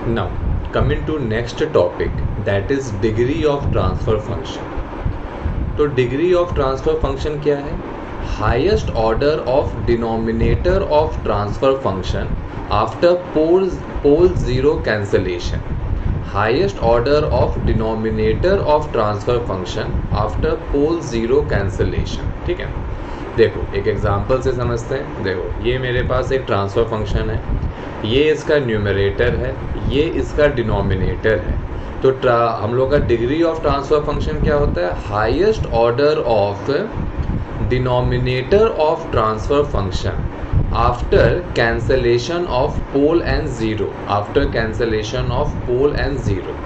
Now, coming to next topic, that is degree of transfer function. तो degree of transfer function क्या है? Highest order of denominator of transfer function after pole zero cancellation. Highest order of denominator of transfer function after pole zero cancellation. ठीक है, देखो एक example से समझते हैं. देखो ये मेरे पास एक ट्रांसफर फंक्शन है, ये इसका न्यूमरेटर है, ये इसका डिनोमिनेटर है. तो हम लोग का डिग्री ऑफ ट्रांसफर फंक्शन क्या होता है? Highest order of denominator of transfer function after cancellation of pole and zero. After cancellation of pole and zero.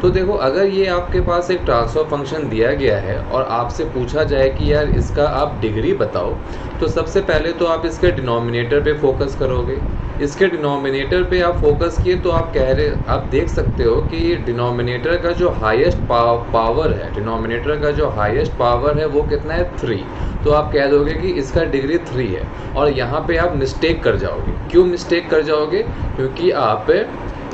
तो देखो अगर ये आपके पास एक ट्रांसफर फंक्शन दिया गया है और आपसे पूछा जाए कि यार इसका आप डिग्री बताओ, तो सबसे पहले तो आप इसके डिनोमिनेटर पे फोकस करोगे. इसके डिनोमिनेटर पे आप फोकस किए तो आप देख सकते हो कि ये डिनोमिनेटर का जो हाईएस्ट पावर है, डिनोमिनेटर का जो हाईएस्ट पावर है वो कितना है? 3. तो आप कह दोगे कि इसका डिग्री 3 है. और यहाँ पे आप मिस्टेक कर जाओगे. क्यों मिस्टेक कर जाओगे? क्योंकि आप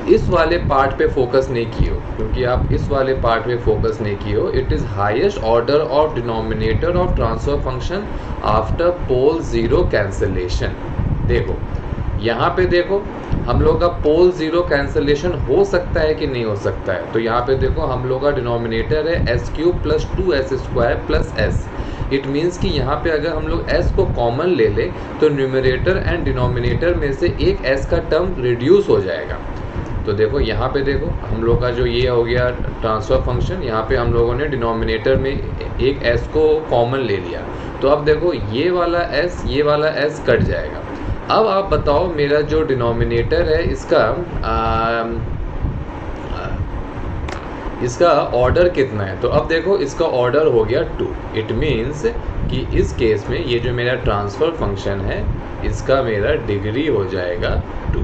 इस वाले पार्ट पे फोकस नहीं किए हो. क्योंकि आप इस वाले पार्ट पे फोकस नहीं किए हो. It is highest order of denominator of transfer function after pole zero cancellation. देखो यहाँ पे देखो हम लोग का पोल ज़ीरो कैंसलेशन हो सकता है कि नहीं हो सकता है. तो यहाँ पे देखो हम लोग का डिनोमिनेटर है s³ + 2s² + s. It means कि यहाँ पे अगर हम लोग s को कॉमन ले ले तो न्यूमरेटर एंड डिनोमिनेटर में से एक s का टर्म रिड्यूस हो जाएगा. तो देखो यहाँ पे देखो हम लोग का जो ये हो गया ट्रांसफर फंक्शन, यहाँ पे हम लोगों ने डिनोमिनेटर में एक s को कॉमन ले लिया. तो अब देखो ये वाला s कट जाएगा. अब आप बताओ मेरा जो डिनोमिनेटर है इसका ऑर्डर कितना है? तो अब देखो इसका ऑर्डर हो गया 2. इट मीन्स कि इस केस में ये जो मेरा ट्रांसफ़र फंक्शन है इसका मेरा डिग्री हो जाएगा 2.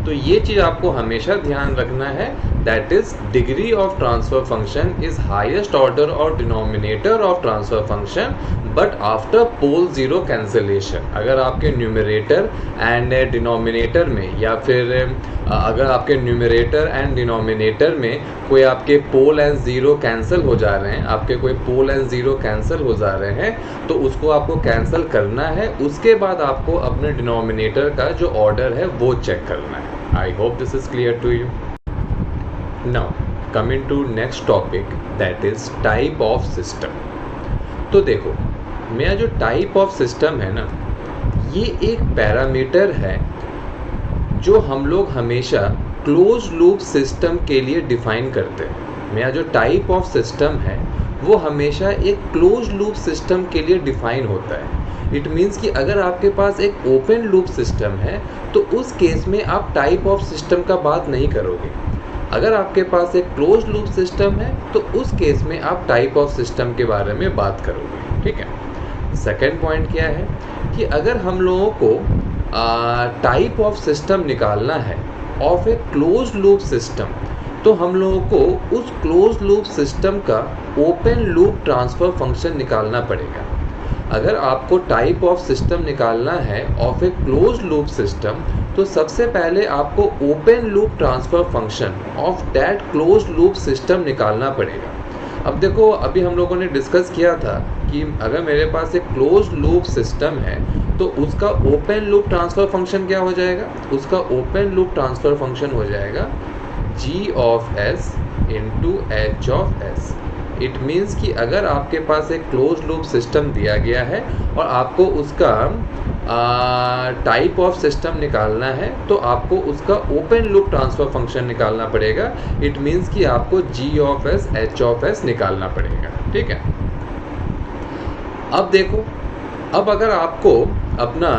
तो ये चीज़ आपको हमेशा ध्यान रखना है. That is degree of transfer function is highest order और denominator of transfer function but after pole zero cancellation. अगर आपके न्यूमरेटर एंड डिनोमिनेटर में या फिर अगर आपके न्यूमरेटर एंड डिनोमिनेटर में कोई आपके पोल एंड ज़ीरो कैंसिल हो जा रहे हैं, आपके कोई पोल एंड ज़ीरो कैंसिल हो जा रहे हैं, तो उसको आपको कैंसिल करना है. उसके बाद आपको अपने डिनोमिनेटर का जो ऑर्डर है वो चेक करना है. I hope this is clear to you. Now, coming to next topic, that is type of system. तो देखो मेरा जो टाइप ऑफ सिस्टम है ना, ये एक पैरामीटर है जो हम लोग हमेशा क्लोज लूप सिस्टम के लिए डिफाइन करते हैं. मेरा जो टाइप ऑफ सिस्टम है वो हमेशा एक क्लोज लूप सिस्टम के लिए डिफाइन होता है. इट मीन्स कि अगर आपके पास एक ओपन लूप सिस्टम है तो उस केस में आप टाइप ऑफ सिस्टम का बात नहीं करोगे. अगर आपके पास एक क्लोज लूप सिस्टम है तो उस केस में आप टाइप ऑफ सिस्टम के बारे में बात करोगे. ठीक है. सेकेंड पॉइंट क्या है कि अगर हम लोगों को टाइप ऑफ सिस्टम निकालना है of A close loop system, तो हम लोगों को उस क्लोज लूप सिस्टम का ओपन लूप ट्रांसफ़र फंक्शन निकालना पड़ेगा. अगर आपको टाइप ऑफ सिस्टम निकालना है of A close loop system, तो सबसे पहले आपको open loop transfer function of that close loop system निकालना पड़ेगा. अब देखो अभी हम लोगों ने डिस्कस किया था कि अगर मेरे पास एक क्लोज लूप सिस्टम है तो उसका ओपन लूप ट्रांसफ़र फंक्शन क्या हो जाएगा? उसका ओपन लूप ट्रांसफ़र फंक्शन हो जाएगा g of s into h of s. It means कि अगर आपके पास एक क्लोज लूप सिस्टम दिया गया है और आपको उसका टाइप ऑफ सिस्टम निकालना है तो आपको उसका ओपन लूप ट्रांसफ़र फंक्शन निकालना पड़ेगा. इट मीन्स कि आपको g of s h of s निकालना पड़ेगा. ठीक है. अब देखो, अब अगर आपको अपना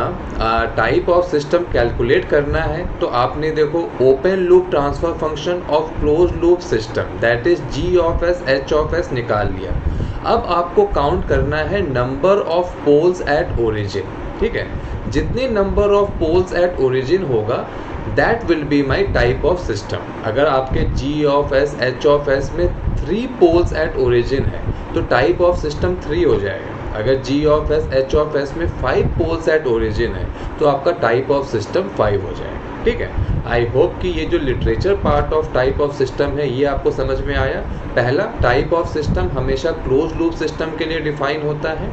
टाइप ऑफ सिस्टम कैलकुलेट करना है तो आपने देखो open loop transfer function of close loop system that is g of s h of s निकाल लिया. अब आपको काउंट करना है number of poles at origin. ठीक है. जितने number of poles at origin होगा that will be my type of system. अगर आपके g of s h of s में 3 पोल्स एट ओरिजिन है तो टाइप ऑफ सिस्टम 3 हो जाएगा. अगर g of s h of s में 5 पोल्स एट ओरिजिन है तो आपका टाइप ऑफ सिस्टम 5 हो जाएगा. ठीक है। आई होप कि ये जो literature part of type of system है ये आपको समझ में आया। पहला, टाइप ऑफ सिस्टम हमेशा क्लोज लूप सिस्टम के लिए डिफाइन होता है।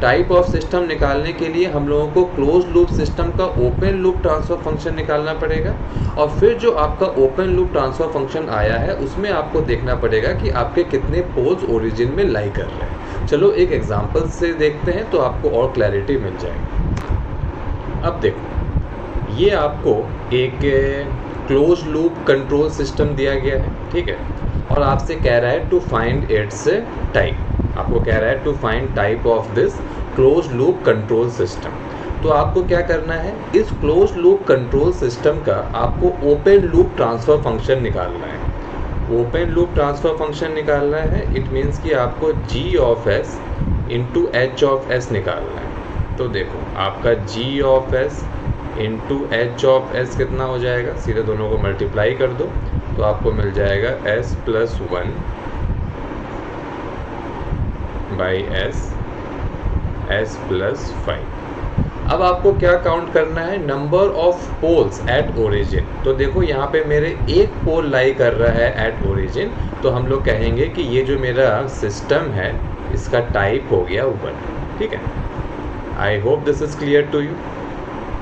टाइप ऑफ सिस्टम निकालने के लिए हम लोगों को क्लोज लूप सिस्टम का ओपन लूप ट्रांसफर फंक्शन निकालना पड़ेगा, और फिर जो आपका ओपन लूप ट्रांसफर फंक्शन आया है उसमें आपको देखना पड़ेगा कि आपके कितने पोल्स ओरिजिन में लाई कर रहे हैं। चलो एक एग्जाम्पल से देखते हैं तो आपको और क्लैरिटी मिल जाएगी। अब देखो, ये आपको एक क्लोज लूप कंट्रोल सिस्टम दिया गया है, ठीक है, और आपसे कह रहा है टू फाइंड इट्स टाइप। आपको कह रहा है to find type of this close loop control system. तो आपको क्या करना है, इस क्लोज लूप कंट्रोल सिस्टम का आपको ओपन लूप ट्रांसफर फंक्शन निकालना है। ओपन लूप ट्रांसफर फंक्शन निकालना है, इट मीन्स कि आपको g of s into H of s निकालना है। तो देखो, आपका g of s into H of s कितना हो जाएगा, सीधे दोनों को मल्टीप्लाई कर दो तो आपको मिल जाएगा s plus 1 by s plus 5। अब आपको क्या काउंट करना है, number of poles at origin. तो देखो यहाँ पे मेरे एक पोल लाई कर रहा है एट ओरिजिन, तो हम लोग कहेंगे कि ये जो मेरा सिस्टम है इसका टाइप हो गया 1, ठीक है। I hope this is clear to you.